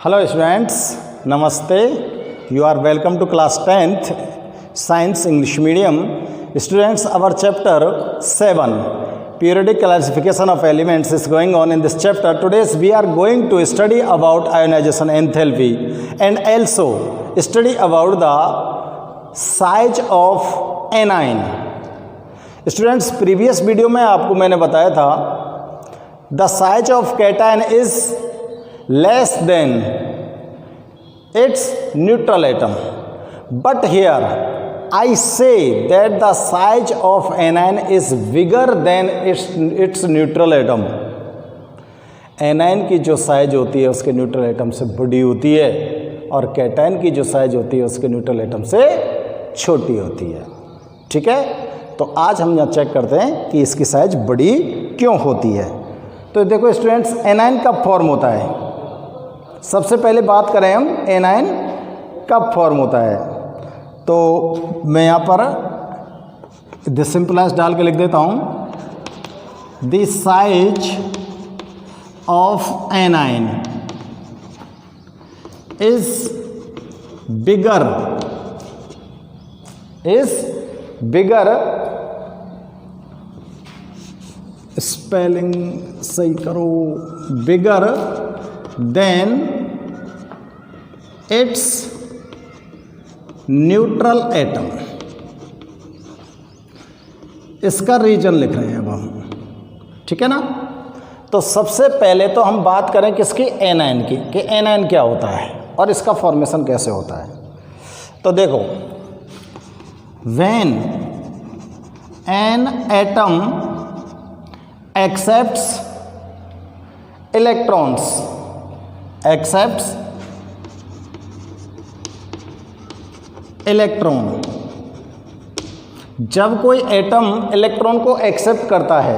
Hello students, Namaste. You are welcome to class 10th Science English Medium. Students, our chapter 7 periodic classification of elements is going on in this chapter. Today we are going to study about ionization enthalpy and also study about the size of anion. Students, previous video में आपको मैंने बताया था the size of cation is less than its neutral atom, but here I say that the size of anion is bigger than its neutral atom. anion की जो size होती है उसके न्यूट्रल एटम से बड़ी होती है और कैटायन की जो साइज होती है उसके न्यूट्रल एटम से छोटी होती है। ठीक है, तो आज हम यहाँ चेक करते हैं कि इसकी साइज बड़ी क्यों होती है। तो देखो स्टूडेंट्स, एनायन कब फॉर्म होता है। सबसे पहले बात करें हम एनायन कब फॉर्म होता है, तो मैं यहाँ पर दिस सिंपलाइज डाल के लिख देता हूँ, the size of anion is bigger spelling सही करो, bigger than it's neutral atom. इसका रीजन लिख रहे हैं अब हम, ठीक है ना। तो सबसे पहले तो हम बात करें किसकी, एनायन की, कि एनायन क्या होता है और इसका फॉर्मेशन कैसे होता है। तो देखो, when an atom accepts electron, जब कोई एटम इलेक्ट्रॉन को एक्सेप्ट करता है,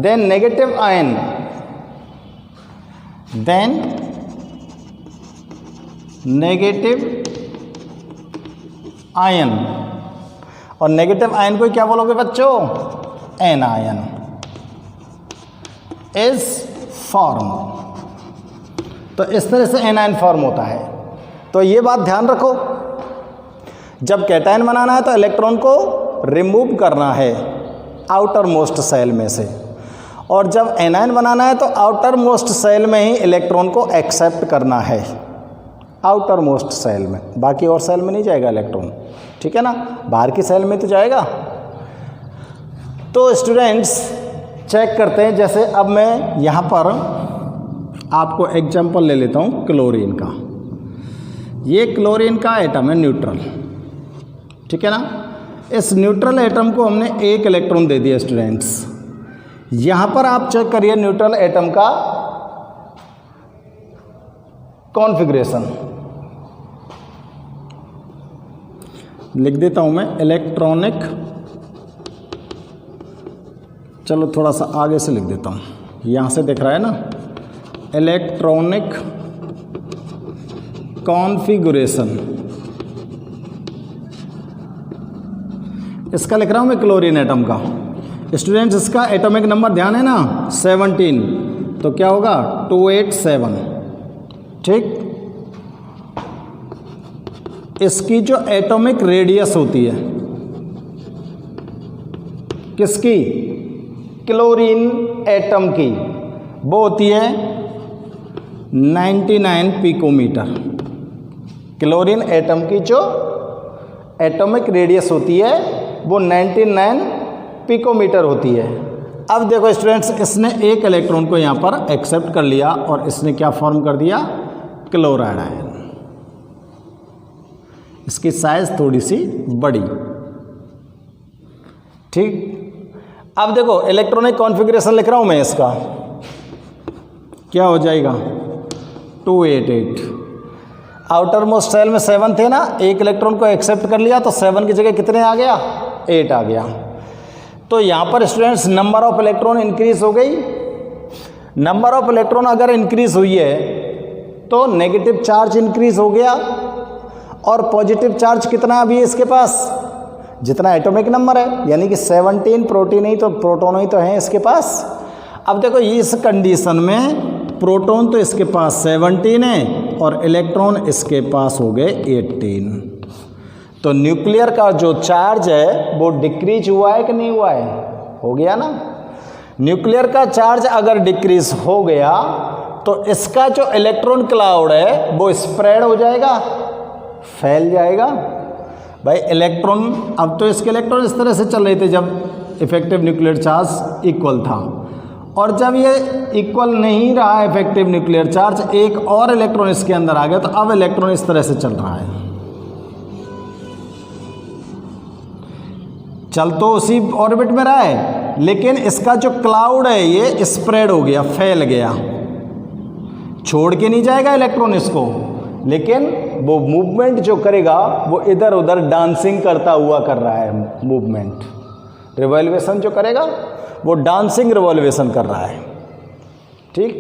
देन नेगेटिव आयन, और नेगेटिव आयन को क्या बोलोगे बच्चों, एन आयन इज फॉर्म। तो इस तरह से एनायन फॉर्म होता है। तो ये बात ध्यान रखो, जब कैटायन बनाना है तो इलेक्ट्रॉन को रिमूव करना है आउटर मोस्ट सेल में से, और जब एनायन बनाना है तो आउटर मोस्ट सेल में ही इलेक्ट्रॉन को एक्सेप्ट करना है, आउटर मोस्ट सेल में, बाकी और सेल में नहीं जाएगा इलेक्ट्रॉन, ठीक है ना, बाहर की सेल में तो जाएगा। तो स्टूडेंट्स चेक करते हैं, जैसे अब मैं यहाँ पर आपको एग्जांपल ले लेता हूँ क्लोरीन का। ये क्लोरीन का एटम है न्यूट्रल, ठीक है ना। इस न्यूट्रल एटम को हमने एक इलेक्ट्रॉन दे दिया स्टूडेंट्स। यहाँ पर आप चेक करिए न्यूट्रल एटम का कॉन्फ़िगरेशन, लिख देता हूँ मैं इलेक्ट्रॉनिक, चलो थोड़ा सा आगे से लिख देता हूँ, यहाँ से दिख रहा है ना, इलेक्ट्रॉनिक कॉन्फ़िगरेशन, इसका लिख रहा हूँ मैं क्लोरीन एटम का। स्टूडेंट्स, इसका एटॉमिक नंबर ध्यान है ना 17, तो क्या होगा 287, ठीक। इसकी जो एटॉमिक रेडियस होती है किसकी, क्लोरीन एटम की, वो होती है 99 पिकोमीटर। क्लोरीन एटम की जो एटॉमिक रेडियस होती है वो 99 पिकोमीटर होती है। अब देखो स्टूडेंट्स, इसने एक इलेक्ट्रॉन को यहाँ पर एक्सेप्ट कर लिया और इसने क्या फॉर्म कर दिया, क्लोराइड आयन। इसकी साइज थोड़ी सी बड़ी, ठीक। अब देखो इलेक्ट्रॉनिक कॉन्फ़िगरेशन लिख रहा हूँ मैं, इसका क्या हो जाएगा 288। आउटर मोस्ट सेल में 7 थे ना, एक इलेक्ट्रॉन को एक्सेप्ट कर लिया तो 7 की जगह कितने आ गया, 8 आ गया। तो यहाँ पर students number of electron increase हो गई। नंबर ऑफ इलेक्ट्रॉन अगर इंक्रीज हुई है तो नेगेटिव चार्ज इंक्रीज हो गया, और पॉजिटिव चार्ज कितना अभी है इसके पास, जितना एटॉमिक नंबर है, यानी कि 17 प्रोटीन ही तो, प्रोटॉन ही तो है इसके पास। अब देखो इस कंडीशन में प्रोटॉन तो इसके पास 17 है और इलेक्ट्रॉन इसके पास हो गए 18। तो न्यूक्लियर का जो चार्ज है वो डिक्रीज हुआ है कि नहीं हुआ है? हो गया ना। न्यूक्लियर का चार्ज अगर डिक्रीज हो गया तो इसका जो इलेक्ट्रॉन क्लाउड है वो स्प्रेड हो जाएगा, फैल जाएगा। भाई इलेक्ट्रॉन, अब तो इसके इलेक्ट्रॉन इस तरह से चल रहे थे जब इफेक्टिव न्यूक्लियर चार्ज इक्वल था, और जब ये इक्वल नहीं रहा इफेक्टिव न्यूक्लियर चार्ज, एक और इलेक्ट्रॉन इसके अंदर आ गया, तो अब इलेक्ट्रॉन इस तरह से चल रहा है। चल तो उसी ऑर्बिट में रहा है, लेकिन इसका जो क्लाउड है ये स्प्रेड हो गया, फैल गया, छोड़ के नहीं जाएगा इलेक्ट्रॉन इसको, लेकिन वो मूवमेंट जो करेगा वो इधर उधर डांसिंग करता हुआ कर रहा है। मूवमेंट, रिवॉल्वेशन जो करेगा वो डांसिंग रिवॉल्वेशन कर रहा है। ठीक,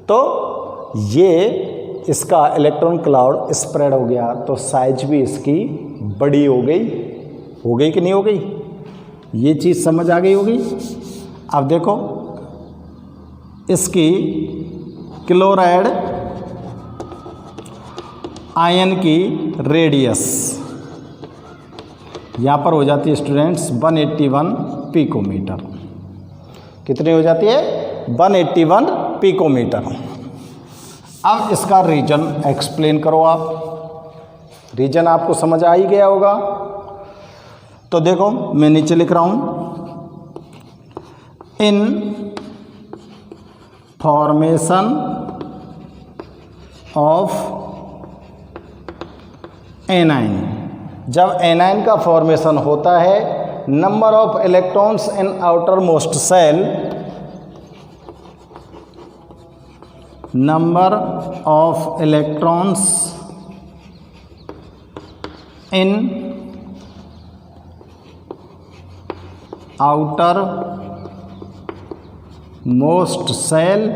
तो ये इसका इलेक्ट्रॉन क्लाउड स्प्रेड हो गया, तो साइज भी इसकी बड़ी हो गई कि नहीं हो गई? ये चीज़ समझ आ गई होगी। अब देखो इसकी क्लोराइड आयन की रेडियस यहाँ पर हो जाती है स्टूडेंट्स 181 पिकोमीटर। कितनी हो जाती है? 181 पिकोमीटर। अब इसका रीजन एक्सप्लेन करो आप। रीजन आपको समझ आ ही गया होगा। तो देखो मैं नीचे लिख रहा हूँ, इन फॉर्मेशन ऑफ एनाइन, जब एनाइन का फॉर्मेशन होता है, number of electrons in outer most shell, number of electrons in outer most shell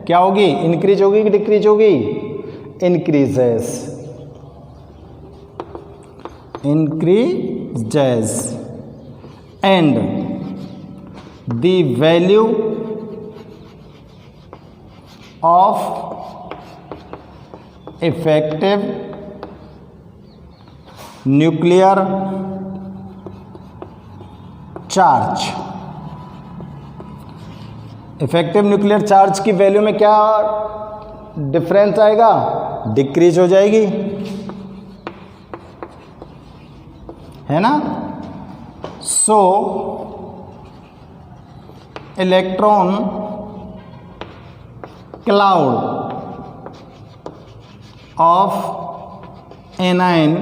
क्या होगी? इंक्रीज होगी कि डिक्रीज होगी? Increases, increases, and the value of effective nuclear charge, effective nuclear charge की वैल्यू में क्या डिफरेंस आएगा? डिक्रीज हो जाएगी, है ना। So electron cloud of anion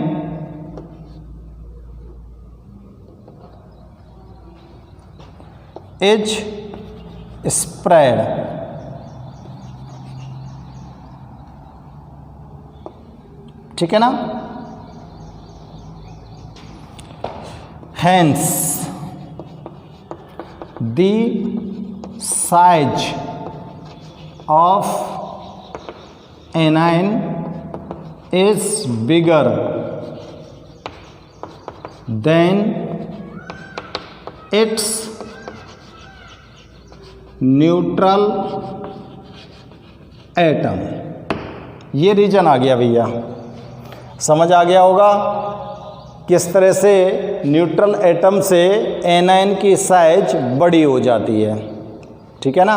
is spread, ठीक है ना। Hence, the size of anion is bigger than its neutral atom। ये रीजन आ गया भैया, समझ आ गया होगा किस तरह से न्यूट्रल एटम से एनाइन की साइज बड़ी हो जाती है, ठीक है ना।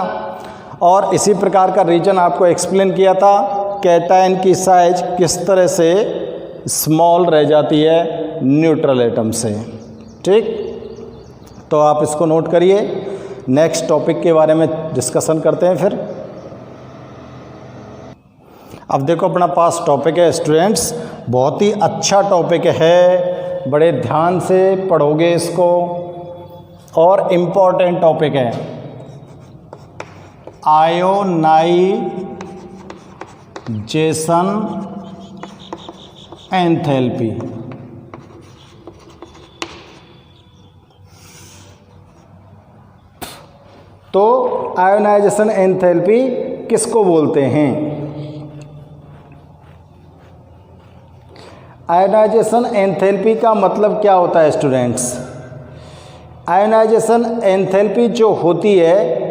और इसी प्रकार का रीजन आपको एक्सप्लेन किया था, कैटायन की साइज किस तरह से स्मॉल रह जाती है न्यूट्रल एटम से, ठीक। तो आप इसको नोट करिए, नेक्स्ट टॉपिक के बारे में डिस्कशन करते हैं फिर। अब देखो अपना पास टॉपिक है स्टूडेंट्स, बहुत ही अच्छा टॉपिक है, बड़े ध्यान से पढ़ोगे इसको, और इम्पोर्टेंट टॉपिक है आयोनाइजेशन एंथैल्पी। तो आयोनाइजेशन एंथैल्पी किसको बोलते हैं? आयोनाइजेशन एंथैल्पी का मतलब क्या होता है स्टूडेंट्स? आयोनाइजेशन एंथैल्पी जो होती है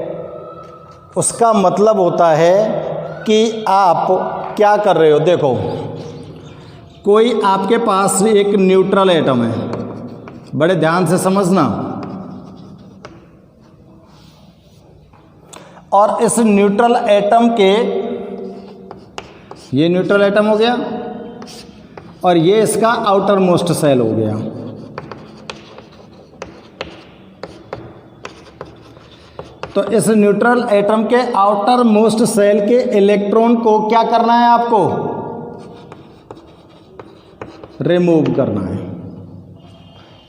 उसका मतलब होता है कि आप क्या कर रहे हो। देखो, कोई आपके पास एक न्यूट्रल एटम है, बड़े ध्यान से समझना, और इस न्यूट्रल एटम के, ये न्यूट्रल एटम हो गया और ये इसका आउटर मोस्ट सेल हो गया। तो इस न्यूट्रल एटम के आउटर मोस्ट सेल के इलेक्ट्रॉन को क्या करना है आपको, रिमूव करना है।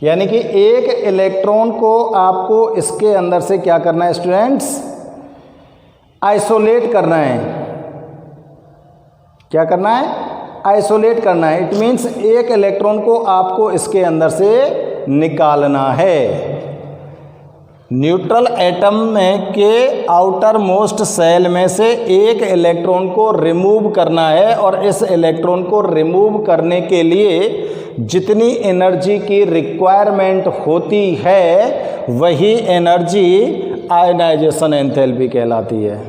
यानी कि एक इलेक्ट्रॉन को आपको इसके अंदर से क्या करना है स्टूडेंट्स, आइसोलेट करना है। क्या करना है, आइसोलेट करना है। इट मीन्स एक इलेक्ट्रॉन को आपको इसके अंदर से निकालना है। न्यूट्रल एटम में के आउटर मोस्ट सेल में से एक इलेक्ट्रॉन को रिमूव करना है, और इस इलेक्ट्रॉन को रिमूव करने के लिए जितनी एनर्जी की रिक्वायरमेंट होती है वही एनर्जी आयनाइजेशन एंथैल्पी कहलाती है।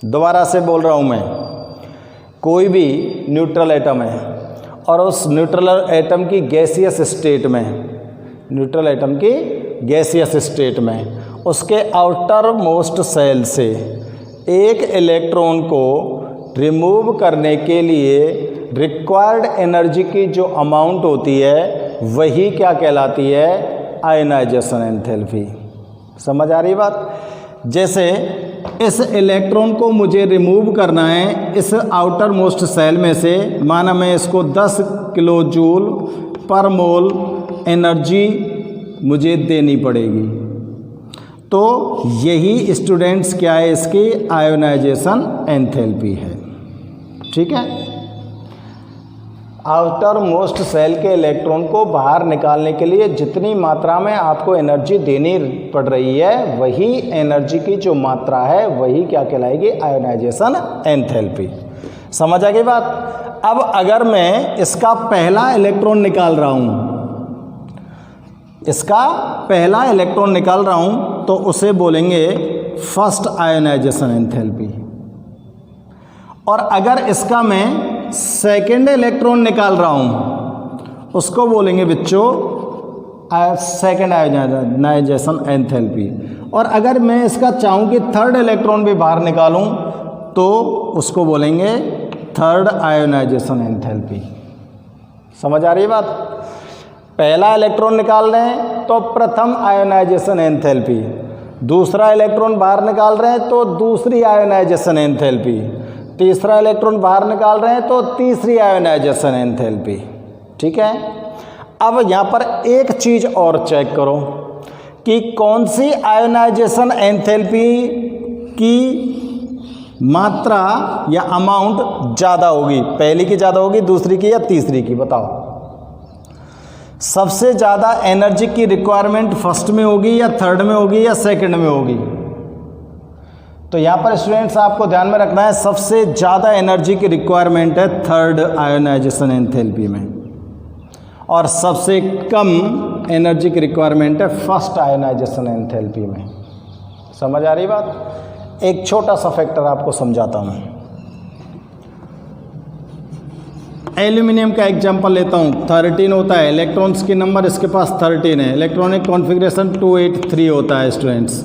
दोबारा से बोल रहा हूँ मैं, कोई भी न्यूट्रल एटम है और उस न्यूट्रल एटम की गैसियस स्टेट में, न्यूट्रल एटम की गैसियस स्टेट में उसके आउटर मोस्ट सेल से एक इलेक्ट्रॉन को रिमूव करने के लिए रिक्वायर्ड एनर्जी की जो अमाउंट होती है वही क्या कहलाती है, आयनाइजेशन एंथैल्पी। समझ आ रही बात। जैसे इस इलेक्ट्रॉन को मुझे रिमूव करना है इस आउटर मोस्ट सेल में से, माना मैं इसको 10 किलो जूल पर मोल एनर्जी मुझे देनी पड़ेगी। तो यही स्टूडेंट्स क्या है, इसकी आयोनाइजेशन एंथैल्पी है। ठीक है, आउटर मोस्ट सेल के इलेक्ट्रॉन को बाहर निकालने के लिए जितनी मात्रा में आपको एनर्जी देनी पड़ रही है वही एनर्जी की जो मात्रा है वही क्या कहलाएगी, आयोनाइजेशन एंथैल्पी। समझ आ गई बात। अब अगर मैं इसका पहला इलेक्ट्रॉन निकाल रहा हूँ, इसका पहला इलेक्ट्रॉन निकाल रहा हूँ तो उसे बोलेंगे फर्स्ट आयोनाइजेशन एंथैल्पी। और अगर इसका मैं सेकेंड इलेक्ट्रॉन निकाल रहा हूँ उसको बोलेंगे बच्चों सेकेंड आयोनाइजेशन एंथैल्पी। और अगर मैं इसका चाहूँ कि थर्ड इलेक्ट्रॉन भी बाहर निकालूँ तो उसको बोलेंगे थर्ड आयोनाइजेशन एंथैल्पी। समझ आ रही है बात। पहला इलेक्ट्रॉन निकाल रहे हैं तो प्रथम आयोनाइजेशन एंथैल्पी, दूसरा इलेक्ट्रॉन बाहर निकाल रहे हैं तो दूसरी आयोनाइजेशन एंथैल्पी, तीसरा इलेक्ट्रॉन बाहर निकाल रहे हैं तो तीसरी आयोनाइजेशन एंथैल्पी। ठीक है। अब यहाँ पर एक चीज़ और चेक करो कि कौन सी आयोनाइजेशन एंथैल्पी की मात्रा या अमाउंट ज़्यादा होगी, पहली की ज़्यादा होगी, दूसरी की या तीसरी की, बताओ। सबसे ज़्यादा एनर्जी की रिक्वायरमेंट फर्स्ट में होगी या थर्ड में होगी या सेकंड में होगी। तो यहाँ पर स्टूडेंट्स आपको ध्यान में रखना है सबसे ज़्यादा एनर्जी की रिक्वायरमेंट है थर्ड आयोनाइजेशन एंथैल्पी में, और सबसे कम एनर्जी की रिक्वायरमेंट है फर्स्ट आयोनाइजेशन एंथैल्पी में। समझ आ रही बात। एक छोटा सा फैक्टर आपको समझाता हूँ। एल्यूमिनियम का एग्जांपल लेता हूँ। 13 होता है इलेक्ट्रॉन्स की नंबर, इसके पास 13 है। इलेक्ट्रॉनिक कॉन्फ़िगरेशन 283 होता है स्टूडेंट्स।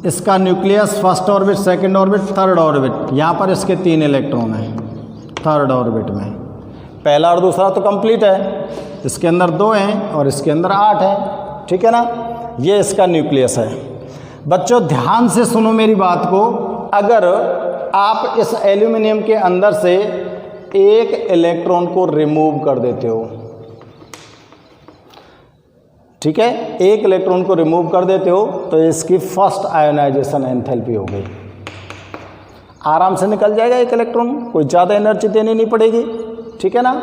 इसका nucleus first orbit, second orbit, third orbit. यहाँ पर इसके 3 इलेक्ट्रॉन हैं थर्ड ऑर्बिट में। पहला और दूसरा तो कंप्लीट है, इसके अंदर 2 हैं और इसके अंदर 8 हैं। ठीक है ना। ये इसका न्यूक्लियस है। बच्चों ध्यान से सुनो मेरी बात को। अगर आप इस एल्यूमिनियम के अंदर से एक इलेक्ट्रॉन को रिमूव कर देते हो, ठीक है, एक इलेक्ट्रॉन को रिमूव कर देते हो तो इसकी फर्स्ट आयोनाइजेशन एंथैल्पी हो गई। आराम से निकल जाएगा एक इलेक्ट्रॉन, कोई ज़्यादा एनर्जी देनी नहीं पड़ेगी। ठीक है ना।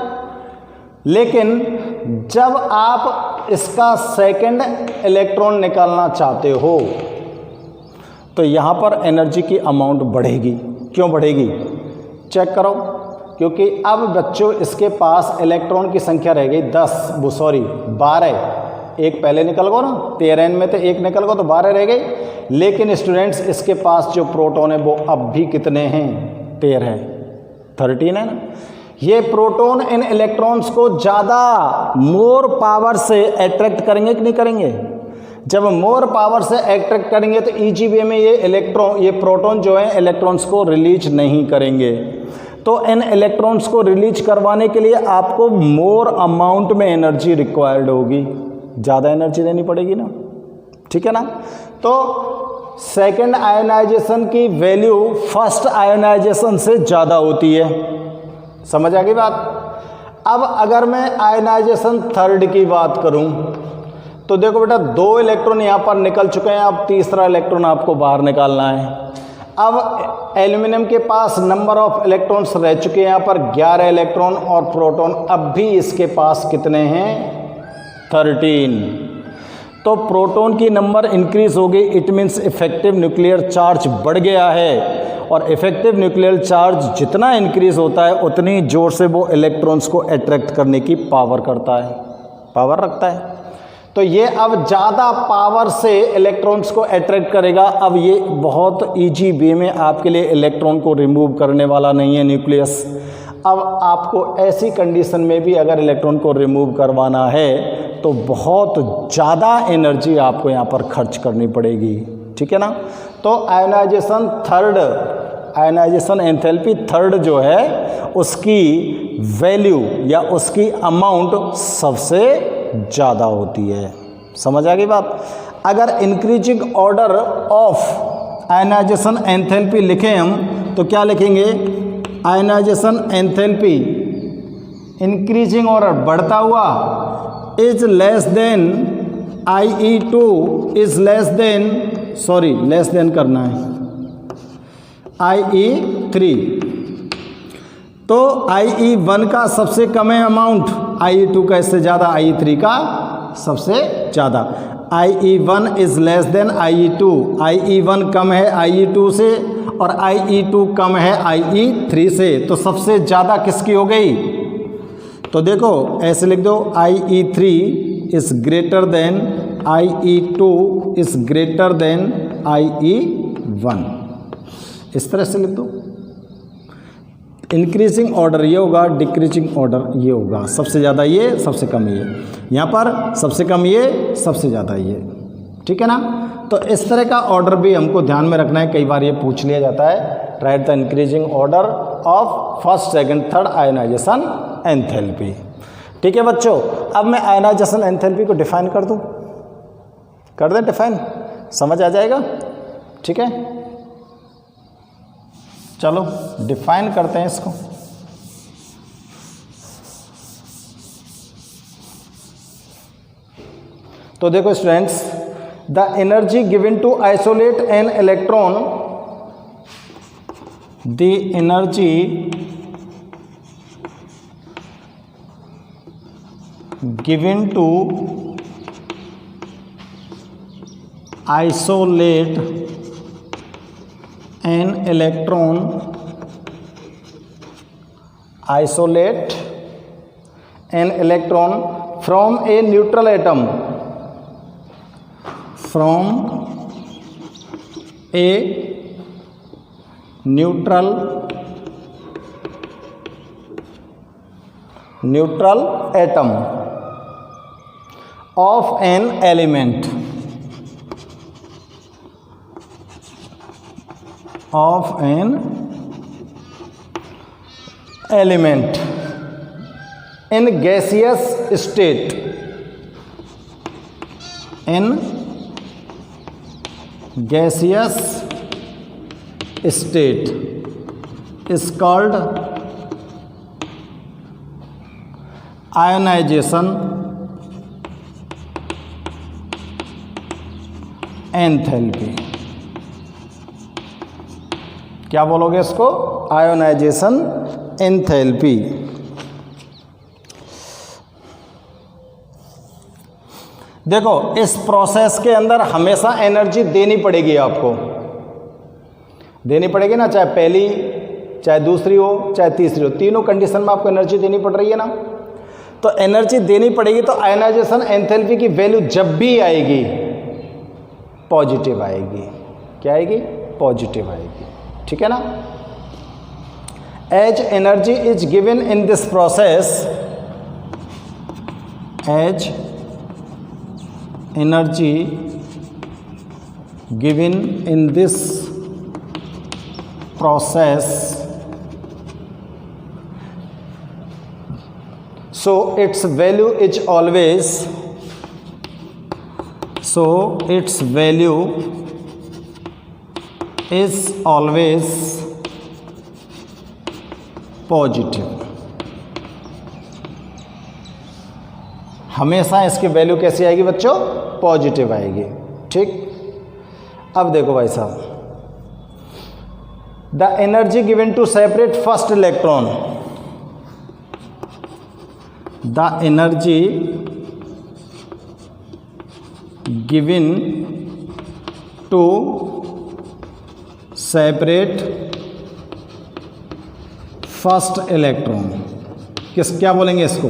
लेकिन जब आप इसका सेकंड इलेक्ट्रॉन निकालना चाहते हो तो यहाँ पर एनर्जी की अमाउंट बढ़ेगी। क्यों बढ़ेगी, चेक करो। क्योंकि अब बच्चों इसके पास इलेक्ट्रॉन की संख्या रह गई 12। एक पहले निकल गो ना, 13 में तो एक निकल गो तो 12 रह गई। लेकिन स्टूडेंट्स इसके पास जो प्रोटॉन है वो अब भी कितने हैं, पेयर है, 13 है ना। ये प्रोटॉन इन इलेक्ट्रॉन्स को ज़्यादा मोर पावर से अट्रैक्ट करेंगे कि नहीं करेंगे? जब मोर पावर से अट्रैक्ट करेंगे तो ईजी वे में ये प्रोटॉन जो है इलेक्ट्रॉन्स को रिलीज नहीं करेंगे। तो इन इलेक्ट्रॉन्स को रिलीज करवाने के लिए आपको मोर अमाउंट में एनर्जी रिक्वायर्ड होगी, ज़्यादा एनर्जी देनी पड़ेगी ना, ठीक है ना। तो सेकेंड आयोनाइजेशन की वैल्यू फर्स्ट आयोनाइजेशन से ज़्यादा होती है, समझ आ गई बात। अब अगर मैं आयोनाइजेशन थर्ड की बात करूं तो देखो बेटा 2 इलेक्ट्रॉन यहाँ पर निकल चुके हैं, अब तीसरा इलेक्ट्रॉन आपको बाहर निकालना है। अब एल्यूमिनियम के पास नंबर ऑफ इलेक्ट्रॉन्स रह चुके हैं यहाँ पर 11 इलेक्ट्रॉन, और प्रोटॉन अब भी इसके पास कितने हैं, 13। तो प्रोटॉन की नंबर इंक्रीज हो गई, it means effective nuclear charge बढ़ गया है। और इफेक्टिव न्यूक्लियर चार्ज जितना इंक्रीज होता है उतनी जोर से वो इलेक्ट्रॉन्स को अट्रैक्ट करने की पावर रखता है। तो ये अब ज़्यादा पावर से इलेक्ट्रॉन्स को अट्रैक्ट करेगा। अब ये बहुत इजी वे में आपके लिए इलेक्ट्रॉन को रिमूव करने वाला नहीं है न्यूक्लियस। अब आपको ऐसी कंडीशन में भी अगर इलेक्ट्रॉन को रिमूव करवाना है तो बहुत ज़्यादा एनर्जी आपको यहाँ पर खर्च करनी पड़ेगी, ठीक है ना। तो आयोनाइजेशन एंथैल्पी थर्ड जो है उसकी वैल्यू या उसकी अमाउंट सबसे ज़्यादा होती है, समझ आ गई बात। अगर increasing order of ionisation enthalpy लिखें हम तो क्या लिखेंगे, आयोनाइजेशन एंथैल्पी इंक्रीजिंग ऑर्डर बढ़ता हुआ is less than IE2 is less than करना है IE3। तो IE1 का सबसे कम है अमाउंट, IE2 का इससे ज़्यादा, IE3 का सबसे ज़्यादा। IE1 is less than IE2, IE1 कम है IE2 से और IE2 कम है IE3 से। तो सबसे ज़्यादा किसकी हो गई, तो देखो ऐसे लिख दो IE3 is greater than IE2 is greater than IE1, इस तरह से लिख दो। इंक्रीजिंग ऑर्डर ये होगा, डिक्रीजिंग ऑर्डर ये होगा, सबसे ज़्यादा ये, सबसे कम ये, यहाँ पर सबसे कम ये, सबसे ज़्यादा ये, ठीक है ना। तो इस तरह का ऑर्डर भी हमको ध्यान में रखना है, कई बार ये पूछ लिया जाता है, right the increasing order of first second third ionization enthalpy. ठीक है बच्चों, अब मैं आयोनाइजेशन एंथैल्पी को डिफाइन कर दूँ, कर दें डिफाइन, समझ आ जाएगा, ठीक है। चलो डिफाइन करते हैं इसको। तो देखो students, the energy given to isolate an electron, the energy given to isolate an electron, isolate an electron from a neutral atom, from a neutral atom of an element, of an element in gaseous state, in gaseous state is called ionization enthalpy। क्या बोलोगे इसको, ionisation enthalpy. देखो इस process के अंदर हमेशा energy देनी पड़ेगी, आपको देनी पड़ेगी ना, चाहे पहली चाहे दूसरी हो चाहे तीसरी हो, तीनों कंडीशन में आपको एनर्जी देनी पड़ रही है ना। तो एनर्जी देनी पड़ेगी, तो आयोनाइजेशन एंथैल्पी की वैल्यू जब भी आएगी पॉजिटिव आएगी। क्या आएगी? पॉजिटिव आएगी। ठीक है ना? As energy is given in this process, as energy given in this process, so its value is always, so its value is always positive। हमेशा इसकी वैल्यू कैसी आएगी बच्चों? पॉजिटिव आएगी। ठीक, अब देखो भाई साहब, the energy given to separate first electron, the energy given to separate first electron, क्या बोलेंगे इसको?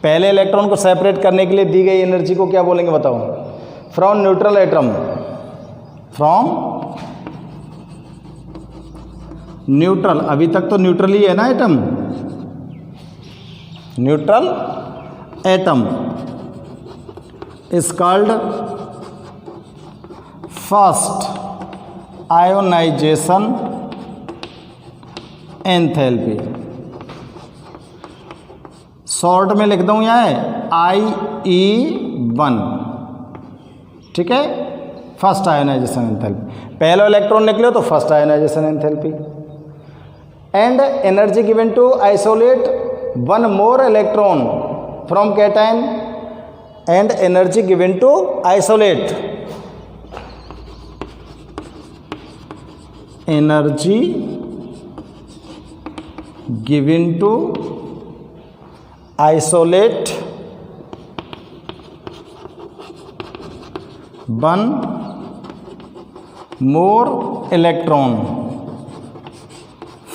पहले इलेक्ट्रॉन को सेपरेट करने के लिए दी गई एनर्जी को क्या बोलेंगे बताओ? From neutral atom, from neutral, अभी तक तो न्यूट्रल ही है ना atom, neutral atom is called first ionisation enthalpy. Short में लिख दूं यहाँ है IE1। ठीक है, फर्स्ट आयोनाइजेशन एंथैल्पी, पहला इलेक्ट्रॉन निकले तो first ionisation enthalpy. And energy given to isolate one more electron from cation, and energy given to isolate, energy given to isolate one more electron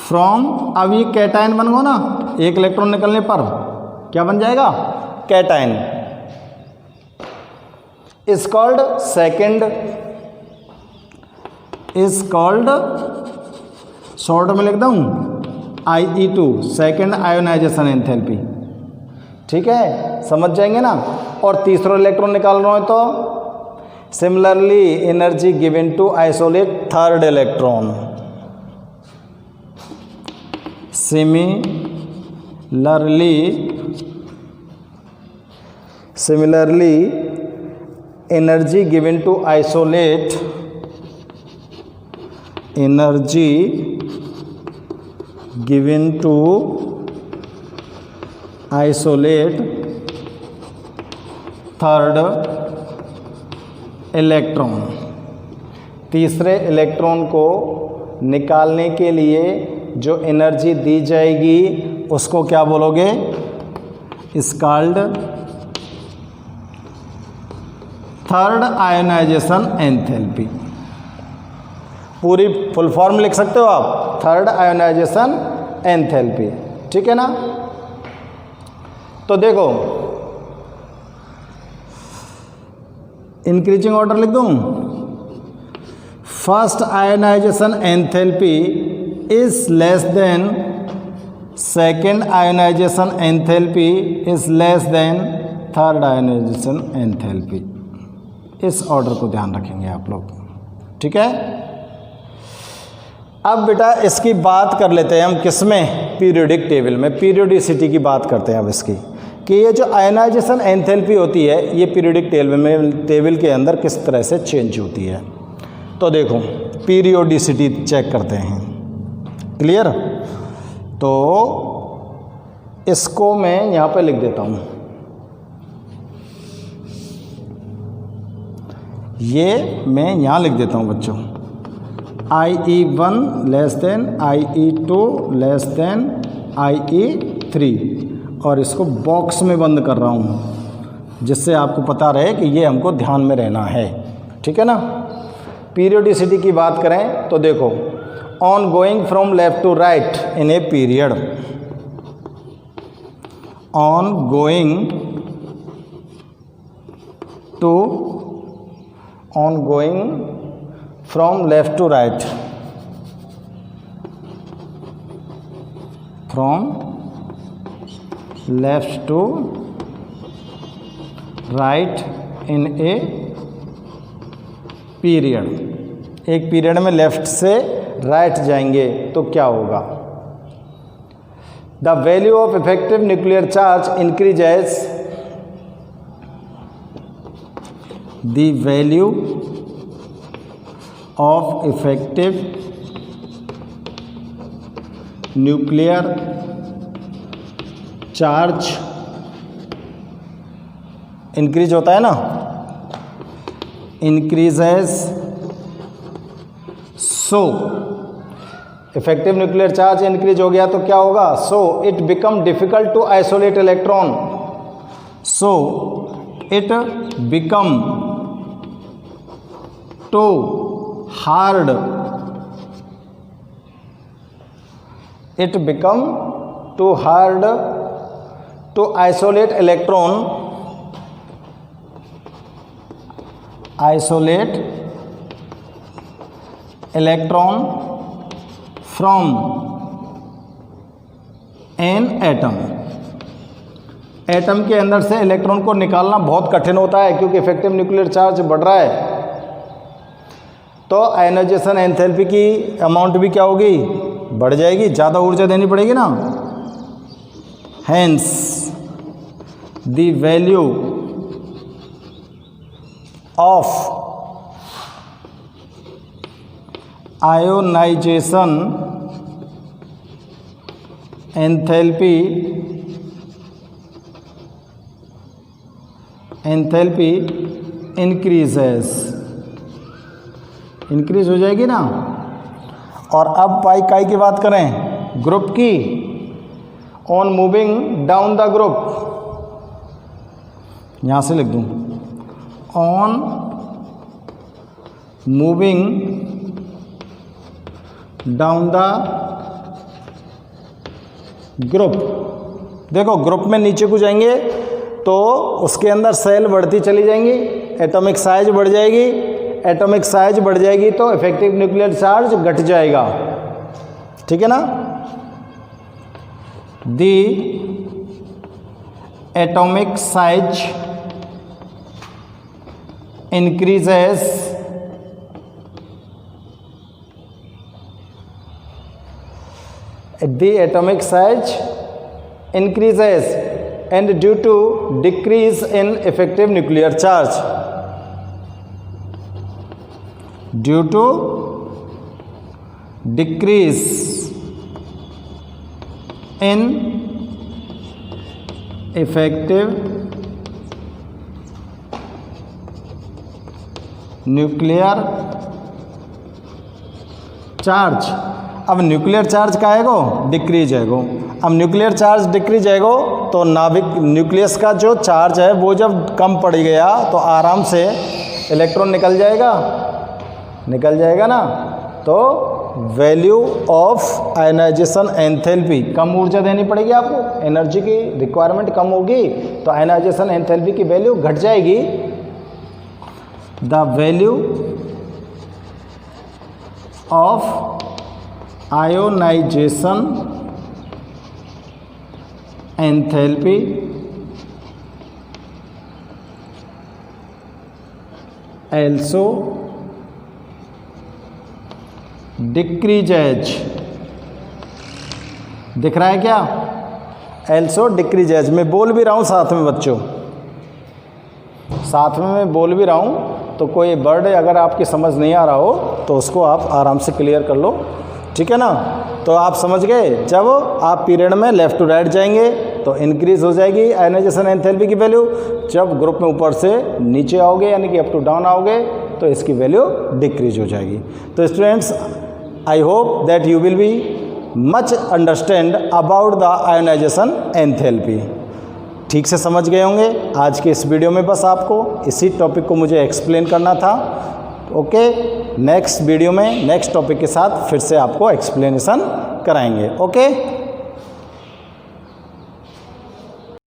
from, अब ये cation बन गो ना, एक electron निकलने पर क्या बन जाएगा? Cation. Is called second, is called, short में लिख दूं IE2, सेकेंड आयोनाइजेशन एंथैल्पी। ठीक है, समझ जाएंगे ना? और तीसरा इलेक्ट्रॉन निकाल रहा है तो similarly energy given to isolate third electron, similarly energy given to isolate, energy given to isolate third electron, तीसरे इलेक्ट्रॉन को निकालने के लिए जो एनर्जी दी जाएगी उसको क्या बोलोगे? Is called third ionization enthalpy. पूरी फुल फॉर्म लिख सकते हो आप, थर्ड आयोनाइजेशन एंथैल्पी। ठीक है ना? तो देखो, इंक्रीजिंग ऑर्डर लिख दूं, first ionisation enthalpy is less than second ionization enthalpy is less than third ionization enthalpy। इस ऑर्डर को ध्यान रखेंगे आप लोग। ठीक है, अब बेटा इसकी बात कर लेते हैं हम किसमें? पीरियोडिक टेबल में, पीरियोडिसिटी की बात करते हैं अब इसकी, कि ये जो आयोनाइजेशन एंथैल्पी होती है ये पीरियोडिक टेबल के अंदर किस तरह से चेंज होती है। तो देखो, पीरियोडिसिटी चेक करते हैं। क्लियर? तो इसको मैं यहाँ पे लिख देता हूँ, ये मैं यहाँ लिख देता हूँ बच्चों, IE1 less than IE2 less than IE3, और इसको बॉक्स में बंद कर रहा हूँ जिससे आपको पता रहे कि ये हमको ध्यान में रहना है। ठीक है ना? पीरियोडिसिटी की बात करें तो देखो, on going from left to right in a period, on going from left to right, from left to right in a period, एक पीरियड में लेफ्ट से राइट जाएंगे तो क्या होगा? The value of effective nuclear charge increases, the value of effective nuclear charge increase होता है ना, increases, so effective nuclear charge increase हो गया तो क्या होगा? So it become difficult to isolate electron, so it become too hard, it become too hard to isolate electron, isolate electron from an atom, atom के अंदर से electron को निकालना बहुत कठिन होता है क्योंकि इफेक्टिव न्यूक्लियर चार्ज बढ़ रहा है, तो आयनाइजेशन एंथैल्पी की अमाउंट भी क्या होगी? बढ़ जाएगी, ज़्यादा ऊर्जा देनी पड़ेगी ना। Hence the value of ionization enthalpy increases, increase हो जाएगी ना। और अब पाई काई की बात करें, ग्रुप की, on moving down the group, यहां से लिख दूं, on moving down the group, देखो ग्रुप में नीचे को जाएंगे तो उसके अंदर सेल बढ़ती चली जाएंगी, एटॉमिक साइज बढ़ जाएगी, एटॉमिक साइज बढ़ जाएगी तो इफेक्टिव न्यूक्लियर चार्ज घट जाएगा, ठीक है ना। दी atomic size increases, the atomic size increases and due to decrease in effective nuclear charge, due to decrease in effective nuclear charge, अब न्यूक्लियर चार्ज का आएगो? डिक्रीज आएगो। अब न्यूक्लियर चार्ज डिक्रीज आएगो तो नाभिक न्यूक्लियस का जो चार्ज है वो जब कम पड़ गया तो आराम से इलेक्ट्रॉन निकल जाएगा ना। तो वैल्यू ऑफ आयनाइजेशन एंथैल्पी, कम ऊर्जा देनी पड़ेगी आपको, एनर्जी की रिक्वायरमेंट कम होगी तो आयनाइजेशन एंथैल्पी की वैल्यू घट जाएगी। The value of ionization enthalpy also decreases, दिख रहा है क्या? also decreases, मैं बोल भी रहा हूँ साथ में बच्चों, साथ में मैं बोल भी रहा हूँ, तो कोई वर्ड अगर आपकी समझ नहीं आ रहा हो तो उसको आप आराम से क्लियर कर लो, ठीक है ना। तो आप समझ गए, जब आप पीरियड में लेफ़्ट टू राइट जाएंगे तो इंक्रीज हो जाएगी आयनाइजेशन एंथैल्पी की वैल्यू, जब ग्रुप में ऊपर से नीचे आओगे यानी कि अप टू डाउन आओगे तो इसकी वैल्यू डिक्रीज हो जाएगी। तो students, I hope that you will be much understand about the ionisation enthalpy. ठीक से समझ गए होंगे। आज के इस वीडियो में बस आपको इसी टॉपिक को मुझे एक्सप्लेन करना था। ओके, नेक्स्ट वीडियो में नेक्स्ट टॉपिक के साथ फिर से आपको एक्सप्लेनेशन कराएंगे। ओके।